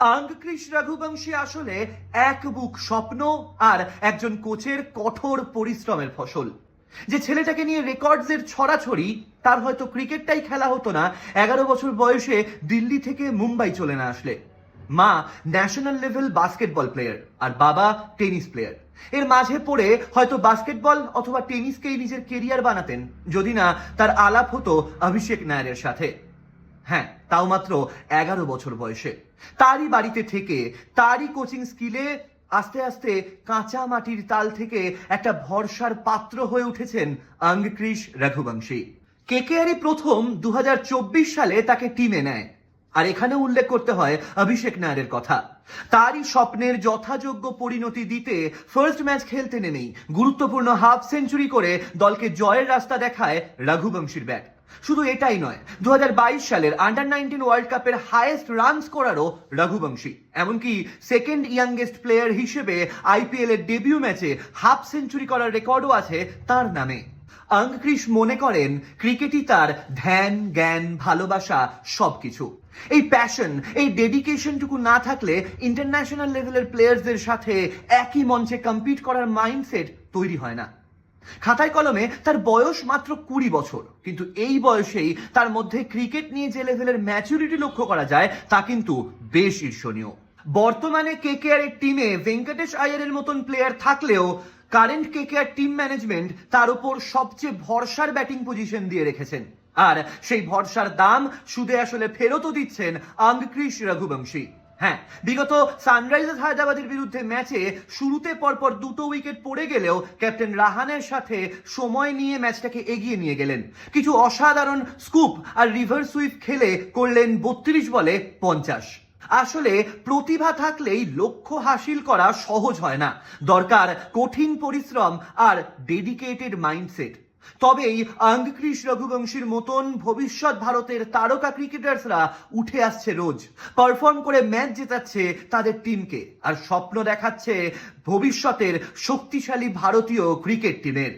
আঙ্গক্রিস রঘুবংশী আসলে এক বুক স্বপ্ন আর একজন কোচের কঠোর পরিশ্রমের ফসল। যে ছেলেটাকে নিয়ে রেকর্ডসের ছড়াছড়ি, তার হয়তো ক্রিকেটটাই খেলা হতো না 11 বছর বয়সে দিল্লি থেকে মুম্বাই চলে না আসলে। মা ন্যাশনাল লেভেল বাস্কেটবল প্লেয়ার আর বাবা টেনিস প্লেয়ার। এর মাঝে পড়ে হয়তো বাস্কেটবল অথবা টেনিসকেই নিজের কেরিয়ার বানাতেন যদি না তার আলাপ হতো অভিষেক নায়ারের সাথে। হ্যাঁ, তাও মাত্র 11 বছর বয়সে। তারই বাড়িতে থেকে তারই কোচিং স্কিলে আস্তে আস্তে কাঁচা মাটির তাল থেকে একটা ভরসার পাত্র হয়ে উঠেছেন আঙ্গক্রিস রঘুবংশী। কেকেআরই প্রথম 2024 সালে তাকে টিমে নেয়। আর এখানে উল্লেখ করতে হয় অভিষেক নায়ারের কথা। তারই স্বপ্নের যথাযোগ্য পরিণতি দিতে ফার্স্ট ম্যাচ খেলতে নেমেই গুরুত্বপূর্ণ হাফ সেঞ্চুরি করে দলকে জয়ের রাস্তা দেখায় রঘুবংশীর ব্যাট। শুধু এটাই নয়, 2022 সালের আন্ডার-19 ওয়ার্ল্ড কাপের হাইয়েস্ট রান স্কোরারও রঘুবংশী। এমনকি সেকেন্ড ইয়াংগেস্ট প্লেয়ার হিসেবে আইপিএল এর ডেবিউ ম্যাচে হাফ সেঞ্চুরি করার রেকর্ডও আছে তার নামে। আঙ্গক্রিস মনে করেন ক্রিকেটই তার ধ্যান, জ্ঞান, ভালোবাসা সবকিছু। এই প্যাশন, এই ডেডিকেশনটুকু না থাকলে ইন্টারন্যাশনাল লেভেলের প্লেয়ারদের সাথে একই মঞ্চে কম্পিট করার মাইন্ডসেট তৈরি হয় না। খাতায় কলমে তার বয়স মাত্র 20 বছর, কিন্তু এই বয়সেই তার মধ্যে ক্রিকেট নিয়ে যে লেভেলের ম্যাচুরিটি লক্ষ্য করা যায় তা কিন্তু বেশ ঈর্ষণীয়। বর্তমানে কেকেআর এর টিমে ভেঙ্কটেশ আয়ারের মতন প্লেয়ার থাকলেও কারেন্ট কেকেআর টিম ম্যানেজমেন্ট তার উপর সবচেয়ে ভরসার ব্যাটিং পজিশন দিয়ে রেখেছেন। আর সেই ভরসার দাম সুদে আসলে ফেরতও দিচ্ছেন আঙ্গক্রিস রঘুবংশী। হ্যাঁ, বিগত সানরাইজার্স হায়দ্রাবাদের বিরুদ্ধে ম্যাচে শুরুতে পরপর 2টো উইকেট পড়ে গেলেও ক্যাপ্টেন রাহানের সাথে সময় নিয়ে ম্যাচটাকে এগিয়ে নিয়ে গেলেন। কিছু অসাধারণ স্কুপ আর রিভার্স সুইপ খেলে করলেন 32 বলে 50। আসলে প্রতিভা থাকলেই লক্ষ্য হাসিল করা সহজ হয় না, দরকার কঠিন পরিশ্রম আর ডেডিকেটেড মাইন্ডসেট। তবেই আঙ্গক্রিস রঘুবংশীর মতন ভবিষ্যৎ ভারতের তারকা ক্রিকেটার্সরা উঠে আসছে রোজ, পারফর্ম করে ম্যাচ জেতাচ্ছে তাদের টিমকে আর স্বপ্ন দেখাচ্ছে ভবিষ্যতের শক্তিশালী ভারতীয় ক্রিকেট টিমের।